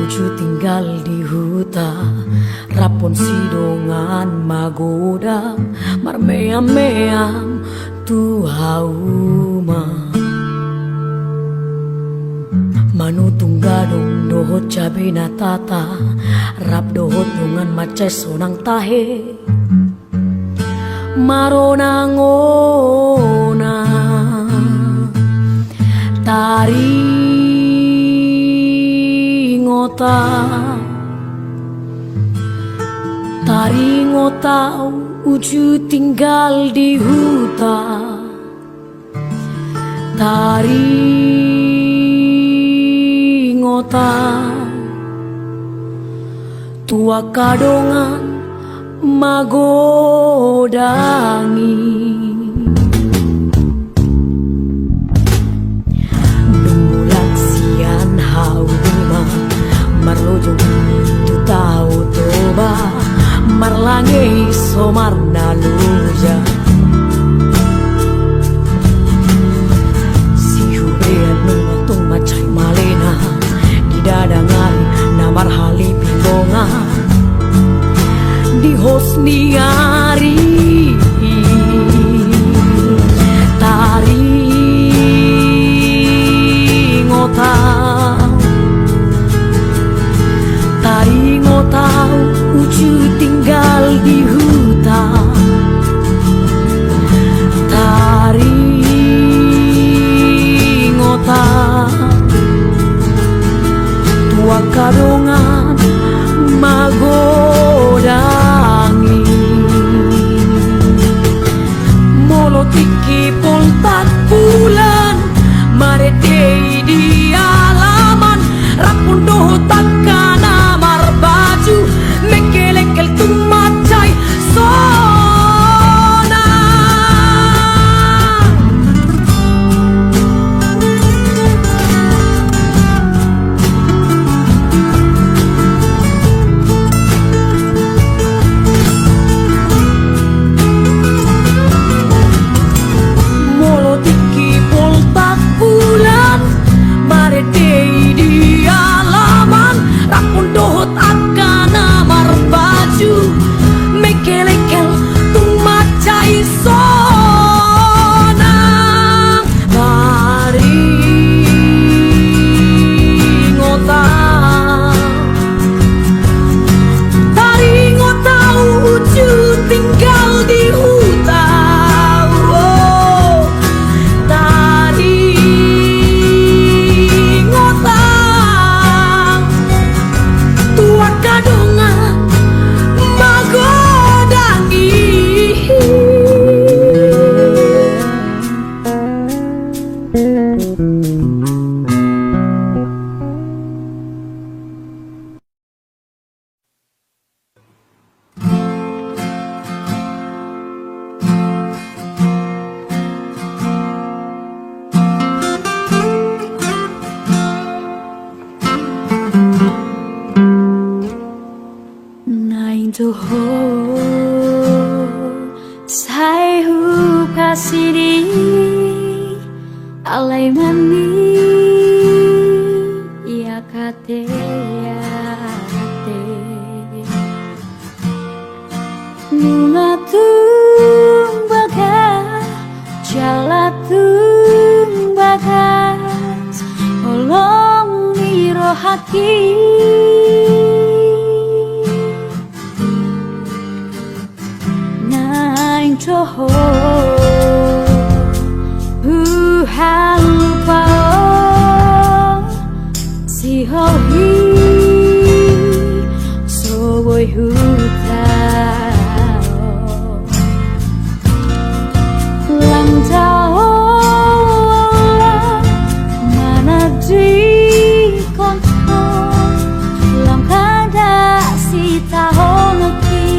Uju tinggal di hutan, rapon sidongan magoda, marmeam-meam tu hauma. Manutung gadong dohot cabe na tata, rap dohot nungan macai sonang tahe. Maronangona tari ngota, tari ngota uju tinggal di hutan, tari ngota tua kadongan magodangi. Numulat sian hauma marlojong tu tau toba marlange somar naluja. Si hubean nungatung macai malena di dadangari namar hali pilonga di hosniari tari ngotau, tari ngotau uju tinggal di hutan, tari ngotau tua kadongan magodangi. Molotiki poltak bulan maredei di alaman, rapun dohotak kana marbaju mekelekel tumacai sona. Molotiki poltak bulan maredei di alaman, rapun dohot akana marbaju mekelekel tumacai sona. Tari ngotau, tari ngotau uju tinggal di hutan, oh, tari ngotau tua kadongan magodangi. Naing toho sai hu pasiri alai mani ya kate nungatung bagas jalatung bagas olong miro hati. Naing toho halupao si hohi so boy hutao lam tao mana di konto lam kada si tao naki.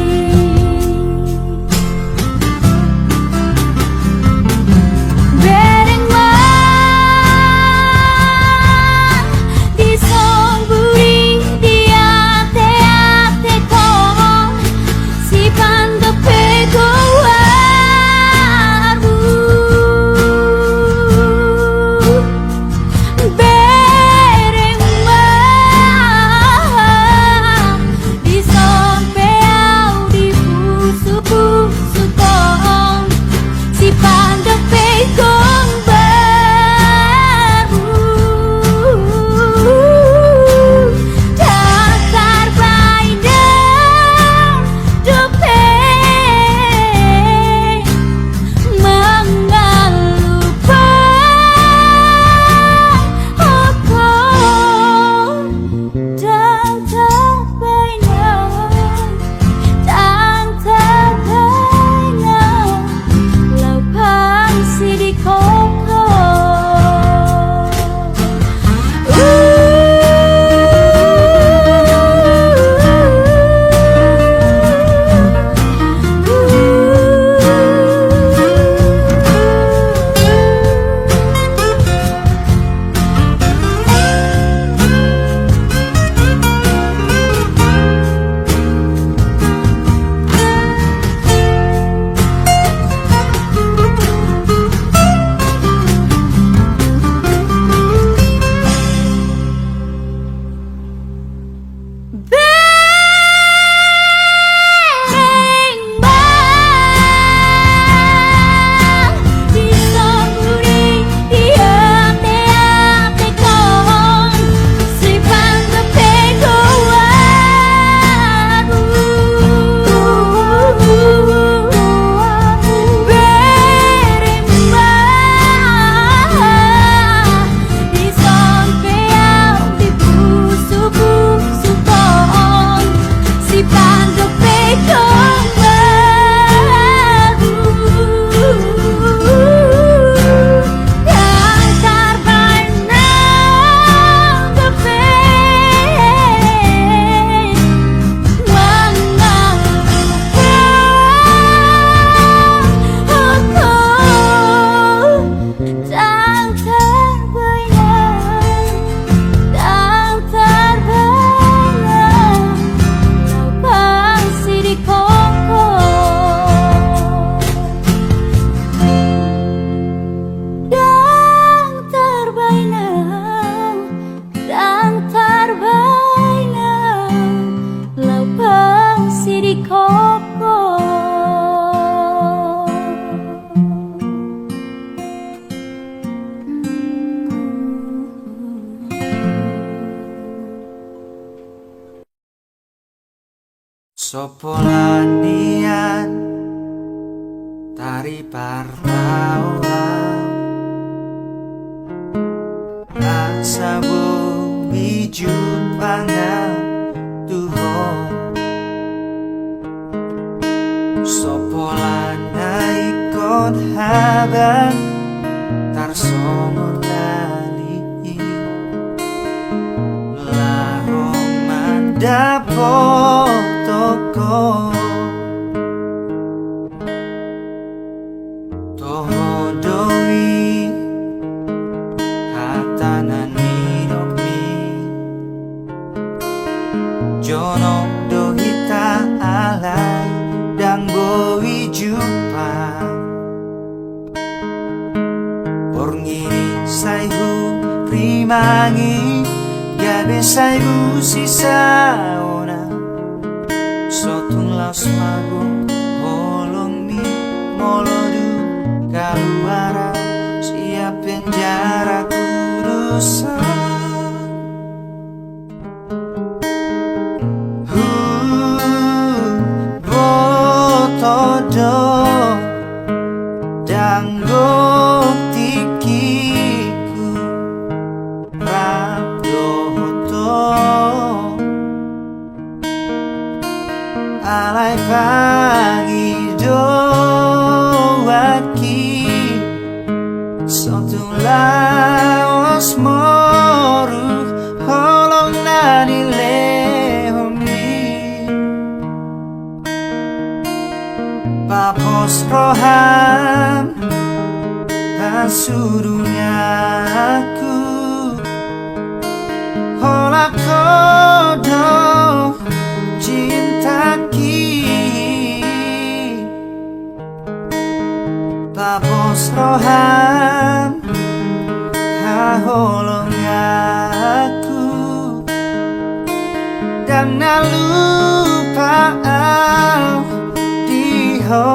Sopolanian tari partauan asa bumi jupangan Tuhan Sopolana ikon habang tarsongon lali larong mandapo toko tohodoi hatanan hidupi jono dohita alai dan boi jumpa porngiri saihu primangi gabe saihu sisaona sotung laos mago holong mi molodu kaluara siap penjara kurusan botodo danggo tikiku rabdoto alai pangido waki sotung laos moru holong nani lehomi papos roham hasurunya aku holak kodoh cintaki papos roham haholong aku dan nalupa au diho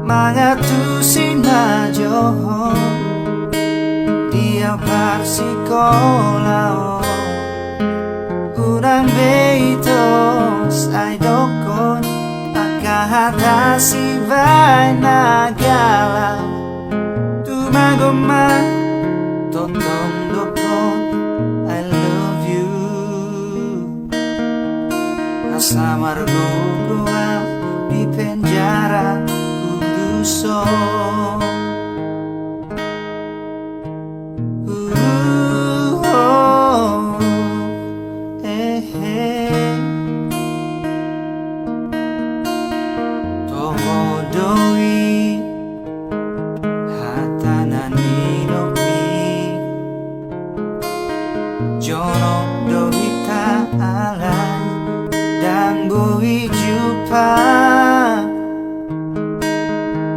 mangatusin majoho dia parsikolao urang beito saidokon akahatasi vai nagala tumagoma totong dokon I love you asa margo goa di penjara kuduso tohodoi hatanan hinopi jono dohita alai dan boi jupa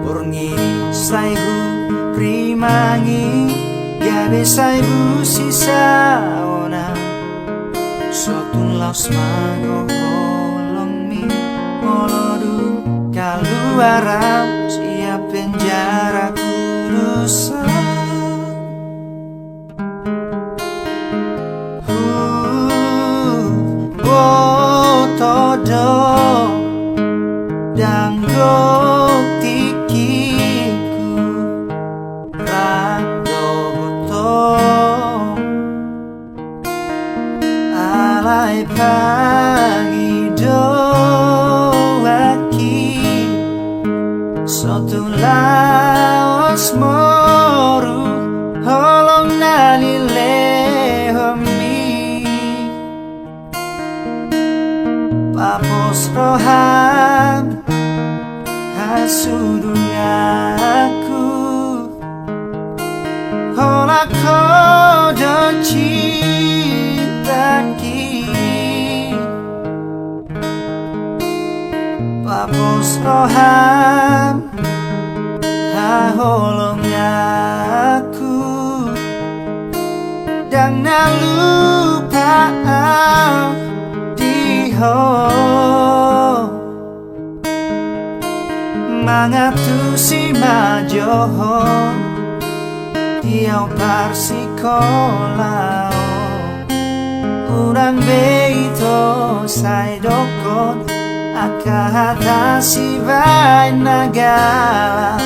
porngiri saihu primangi gabe saihu sisaona sotun laos mago holong mi molodu kaluara siap penjara kurusan botodo danggo tikiku radoto alai pangido waki sotung laos moru holong nani lehomi papos roham hasudunya aku holak kodo cintaki papos roham haholong aku dan nalupa au diho mangatusi majoho diau parsikolao urang beito sai dokon akahata vai nagala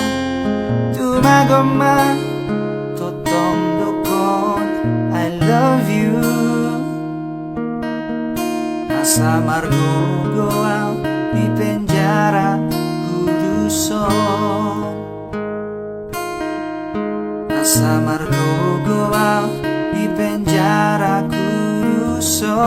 tumagoma totom dokon I love you asa margo goal di penjara kuduso asa margo goal di penjara kuduso.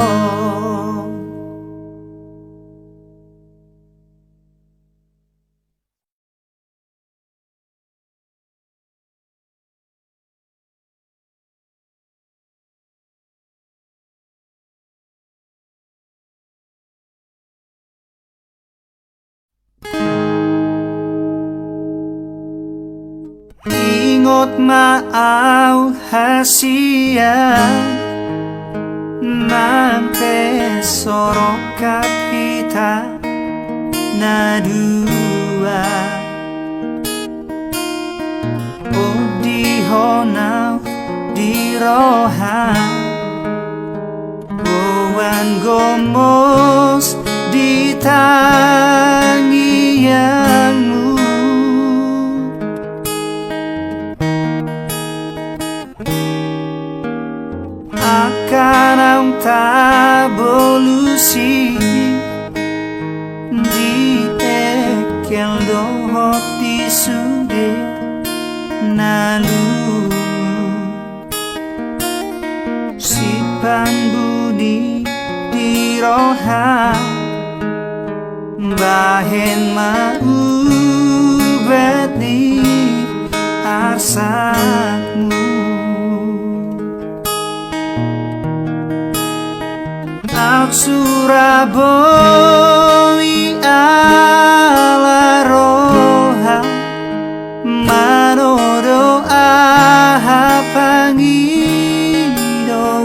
Ingot maaw hasia Nampe sorokap kita na dua Oh di honau di rohan Boan gomos di tangianmu Akarang tabolusi di ekel dohot di sude nalu si pangbuni di roha bahen maubat di arsakmu Surabaya ala roha manodo aha pangido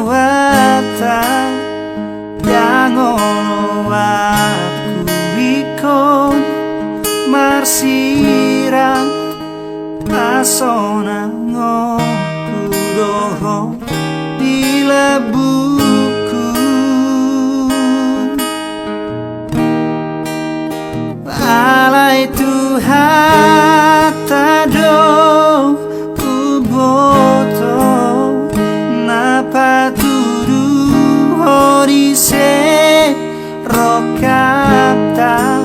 wata dangolo aku ikon marsirang pasona ngokudoho di lebu Alai Tuhan tado kuboto napa tudu horise rokata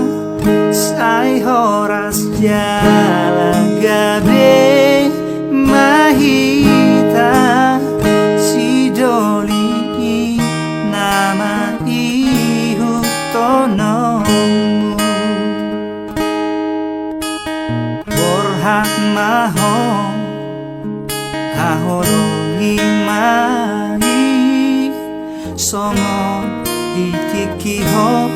sai horas jala gabe mahita sidoli nama ihu tono hak maho haholongi mai songo ikikiho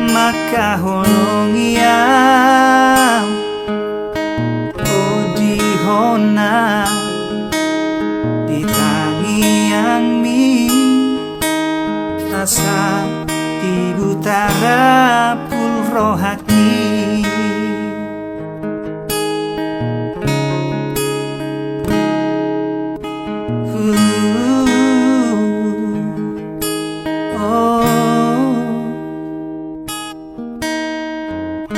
maka holongi am odihona ditangiang mi asa ibutara pulrohaki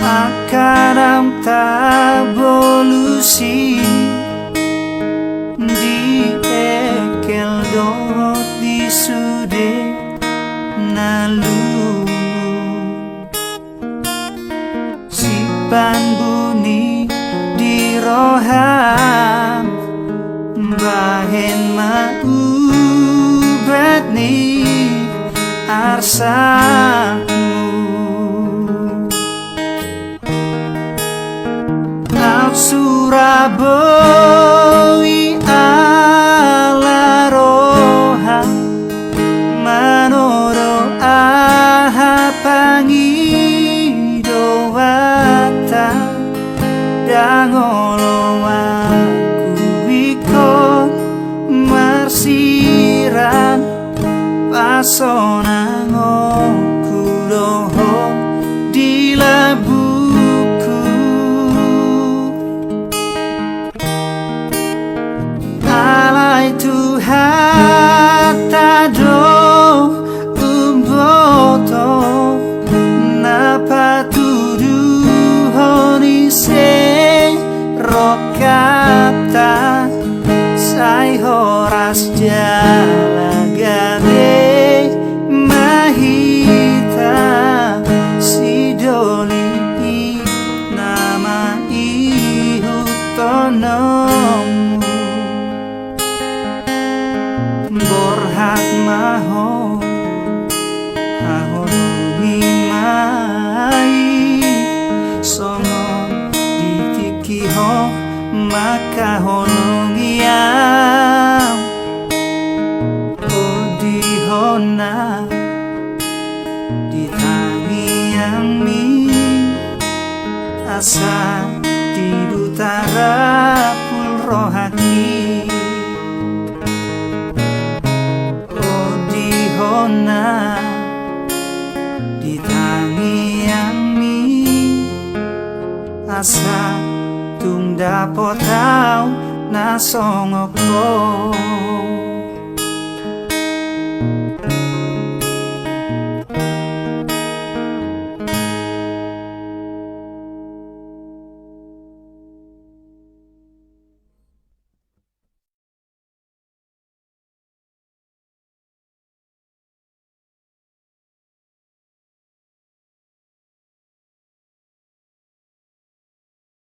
Akarang tabolusi di ekel dot di sude nalu si panbuni di roham bahen maubat ni arsamu Surabaya ala roha manoro aha pangido wata dangolo aku ikon marsiran pasona ngokudoho di labu Tuhan tado nemu borhat maho ahoni mai songo ditikiho maka honongiam odihona ditangiami asa di utara pulrohaki odihona ditangiami asa tung dapot tau na songoko